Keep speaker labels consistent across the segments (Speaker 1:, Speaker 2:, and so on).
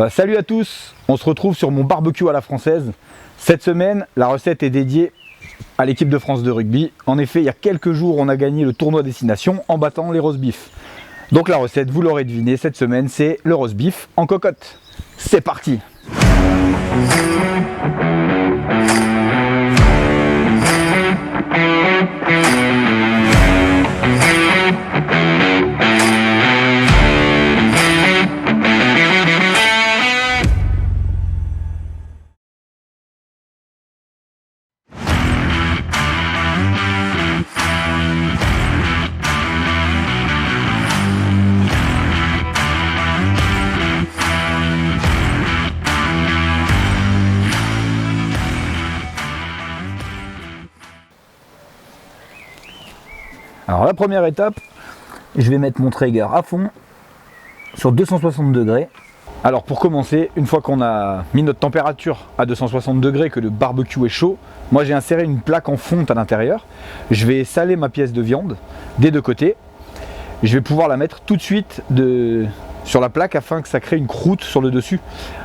Speaker 1: Salut à tous, on se retrouve sur mon barbecue à la française. Cette semaine, la recette est dédiée à l'équipe de France de rugby. En effet, il y a quelques jours, on a gagné le tournoi Destination en battant les roast beef. Donc la recette, vous l'aurez deviné, cette semaine, c'est le roast beef en cocotte. C'est parti! Alors la première étape, je vais mettre mon Traeger à fond sur 260 degrés. Alors pour commencer, une fois qu'on a mis notre température à 260 degrés, que le barbecue est chaud, moi j'ai inséré une plaque en fonte à l'intérieur. Je vais saler ma pièce de viande des deux côtés. Je vais pouvoir la mettre tout de suite sur la plaque afin que ça crée une croûte sur le dessus.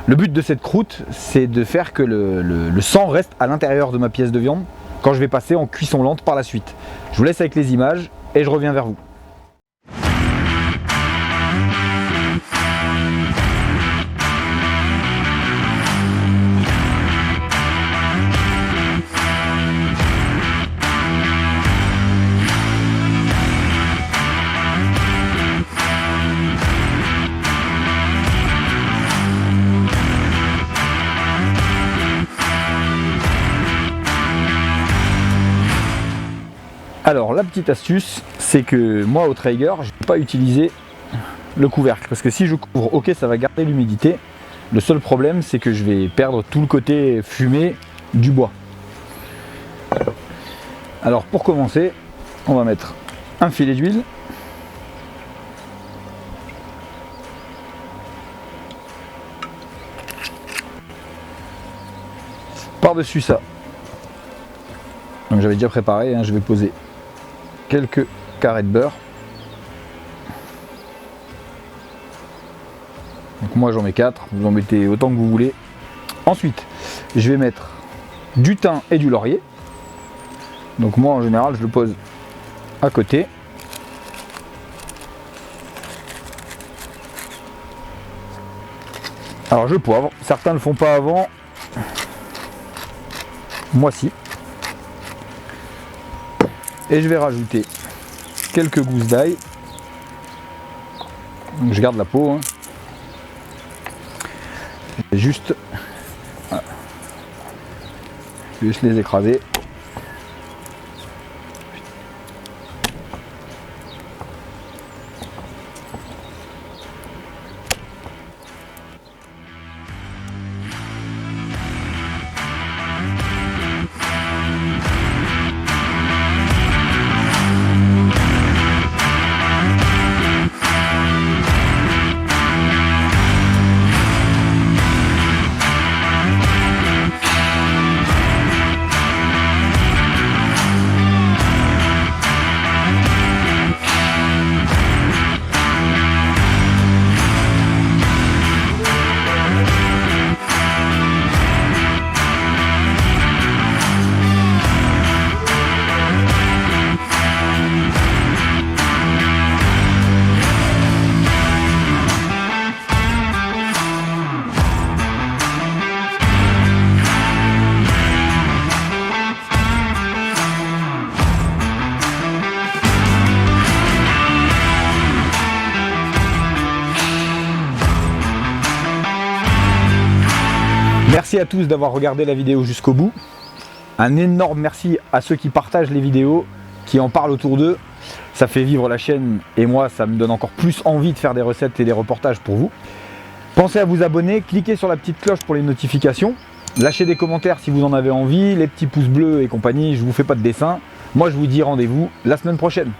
Speaker 1: Le but de cette croûte, c'est de faire que le sang reste à l'intérieur de ma pièce de viande quand je vais passer en cuisson lente par la suite. Je vous laisse avec les images et je reviens vers vous. Alors la petite astuce, c'est que moi au Traeger, je ne vais pas utiliser le couvercle parce que si je couvre, ok, ça va garder l'humidité. Le seul problème, c'est que je vais perdre tout le côté fumé du bois. Alors pour commencer, on va mettre un filet d'huile. Par-dessus ça, donc j'avais déjà préparé, je vais poser quelques carrés de beurre. Donc moi j'en mets 4, vous en mettez autant que vous voulez. Ensuite, je vais mettre du thym et du laurier. Donc moi en général je le pose à côté. Alors je poivre, certains ne le font pas avant. Moi si. Et je vais rajouter quelques gousses d'ail. Donc je garde la peau. Juste les écraser. Merci à tous d'avoir regardé la vidéo jusqu'au bout. Un énorme merci à ceux qui partagent les vidéos, qui en parlent autour d'eux. Ça fait vivre la chaîne et moi, ça me donne encore plus envie de faire des recettes et des reportages pour vous. Pensez à vous abonner, cliquez sur la petite cloche pour les notifications. Lâchez des commentaires si vous en avez envie, les petits pouces bleus et compagnie, je vous fais pas de dessin. Moi, je vous dis rendez-vous la semaine prochaine.